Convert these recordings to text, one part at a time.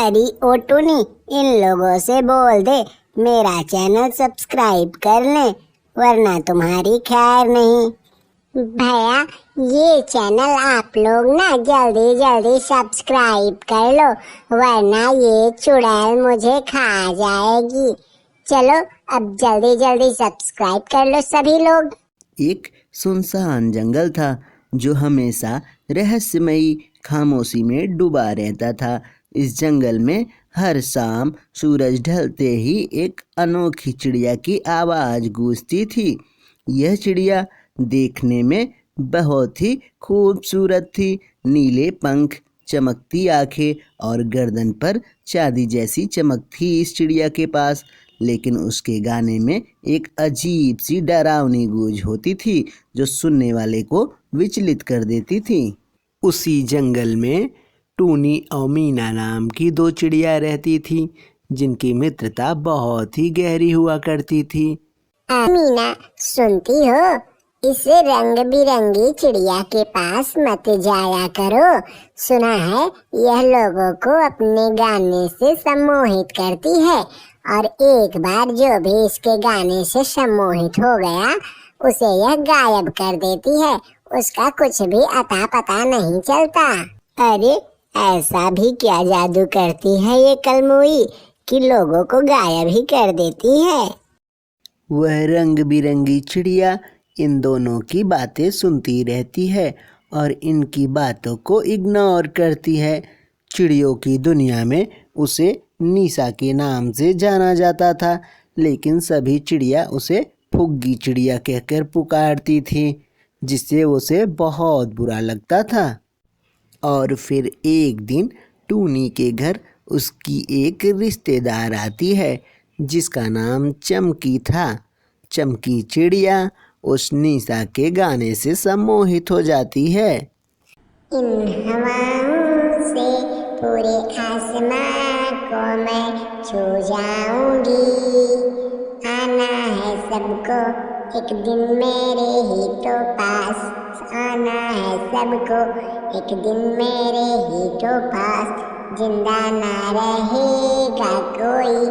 अरे ओ टूनी, इन लोगों से बोल दे मेरा चैनल सब्सक्राइब कर ले, वरना तुम्हारी खैर नहीं। भैया, ये चैनल आप लोग ना जल्दी जल्दी सब्सक्राइब कर लो, वरना ये चुड़ैल मुझे खा जाएगी। चलो अब जल्दी जल्दी सब्सक्राइब कर लो सभी लोग। एक सुनसान जंगल था जो हमेशा रहस्यमयी खामोशी में डूबा रहता था। इस जंगल में हर शाम सूरज ढलते ही एक अनोखी चिड़िया की आवाज़ गूंजती थी। यह चिड़िया देखने में बहुत ही खूबसूरत थी। नीले पंख, चमकती आंखें और गर्दन पर चांदी जैसी चमक थी इस चिड़िया के पास। लेकिन उसके गाने में एक अजीब सी डरावनी गूंज होती थी जो सुनने वाले को विचलित कर देती थी। उसी जंगल में टूनी और मीना नाम की दो चिड़िया रहती थी, जिनकी मित्रता बहुत ही गहरी हुआ करती थी। मीना, सुनती हो? इस रंग बिरंगी चिड़िया के पास मत जाया करो। सुना है यह लोगों को अपने गाने से सम्मोहित करती है, और एक बार जो भी इसके गाने से सम्मोहित हो गया उसे यह गायब कर देती है। उसका कुछ भी अता पता नहीं चलता। अरे ऐसा भी क्या जादू करती है ये कलमुई कि लोगों को गायब ही कर देती है? वह रंग बिरंगी चिड़िया इन दोनों की बातें सुनती रहती है और इनकी बातों को इग्नोर करती है। चिड़ियों की दुनिया में उसे निशा के नाम से जाना जाता था, लेकिन सभी चिड़िया उसे फुग्गी चिड़िया कहकर पुकारती थी, जिससे उसे बहुत बुरा लगता था। और फिर एक दिन टूनी के घर उसकी एक रिश्तेदार आती है जिसका नाम चमकी था। चमकी चिड़िया उस निशा के गाने से सम्मोहित हो जाती है। इन हवाओं से पूरे आसमां को मैं छू जाऊंगी। आना है सबको एक दिन मेरे ही तो पास, आना है सबको एक दिन मेरे ही तो पास। जिंदा ना रहेगा कोई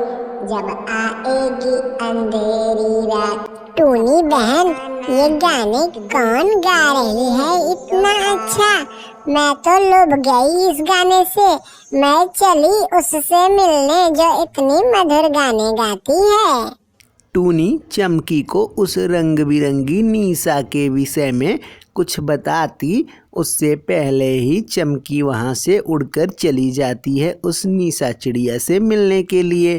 जब आएगी अंधेरी रात। टूनी बहन, ये गाने कौन गा रही है इतना अच्छा? मैं तो लुभ गई इस गाने से। मैं चली उससे मिलने जो इतनी मधुर गाने गाती है। टूनी चमकी को उस रंग बिरंगी निशा के विषय में कुछ बताती उससे पहले ही चमकी वहाँ से उड़कर चली जाती है उस निशा चिड़िया से मिलने के लिए।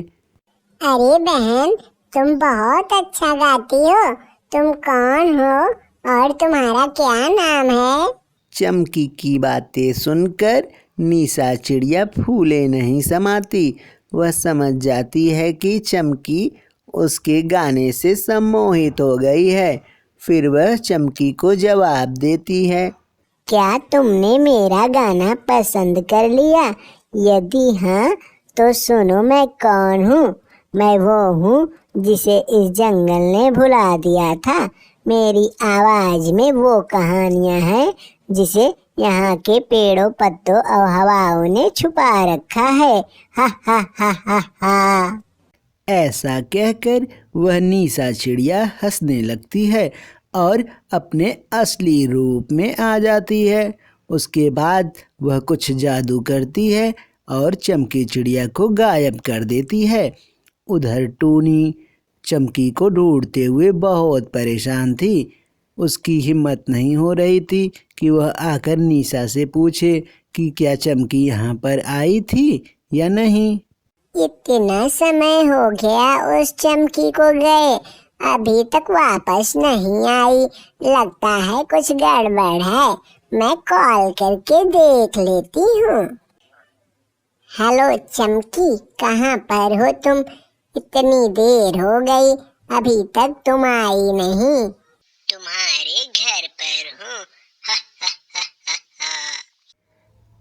अरे बहन, तुम बहुत अच्छा गाती हो। तुम कौन हो और तुम्हारा क्या नाम है? चमकी की बातें सुनकर निशा चिड़िया फूले नहीं समाती। वह समझ जाती है कि चमकी उसके गाने से सम्मोहित हो गई है। फिर वह चमकी को जवाब देती है, क्या तुमने मेरा गाना पसंद कर लिया? यदि हाँ तो सुनो मैं कौन हूँ। मैं वो हूँ जिसे इस जंगल ने भुला दिया था। मेरी आवाज में वो कहानियाँ हैं जिसे यहाँ के पेड़ों, पत्तों और हवाओं ने छुपा रखा है। हा हा हा हा हा। ऐसा कहकर वह निशा चिड़िया हंसने लगती है और अपने असली रूप में आ जाती है। उसके बाद वह कुछ जादू करती है और चमकी चिड़िया को गायब कर देती है। उधर टूनी चमकी को ढूंढते हुए बहुत परेशान थी। उसकी हिम्मत नहीं हो रही थी कि वह आकर निशा से पूछे कि क्या चमकी यहाँ पर आई थी या नहीं। इतना समय हो गया उस चमकी को गए, अभी तक वापस नहीं आई। लगता है कुछ गड़बड़ है। मैं कॉल करके देख लेती हूँ। हेलो चमकी, कहाँ पर हो तुम? इतनी देर हो गई, अभी तक तुम आई नहीं। तुम्हारे घर पर हूँ।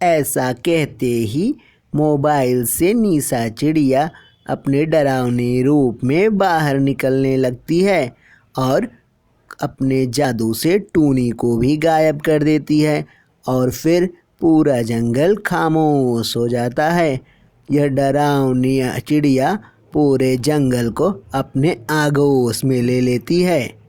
ऐसा कहते ही मोबाइल से निशा चिड़िया अपने डरावने रूप में बाहर निकलने लगती है और अपने जादू से टूनी को भी गायब कर देती है। और फिर पूरा जंगल खामोश हो जाता है। यह डरावनी चिड़िया पूरे जंगल को अपने आगोश में ले लेती है।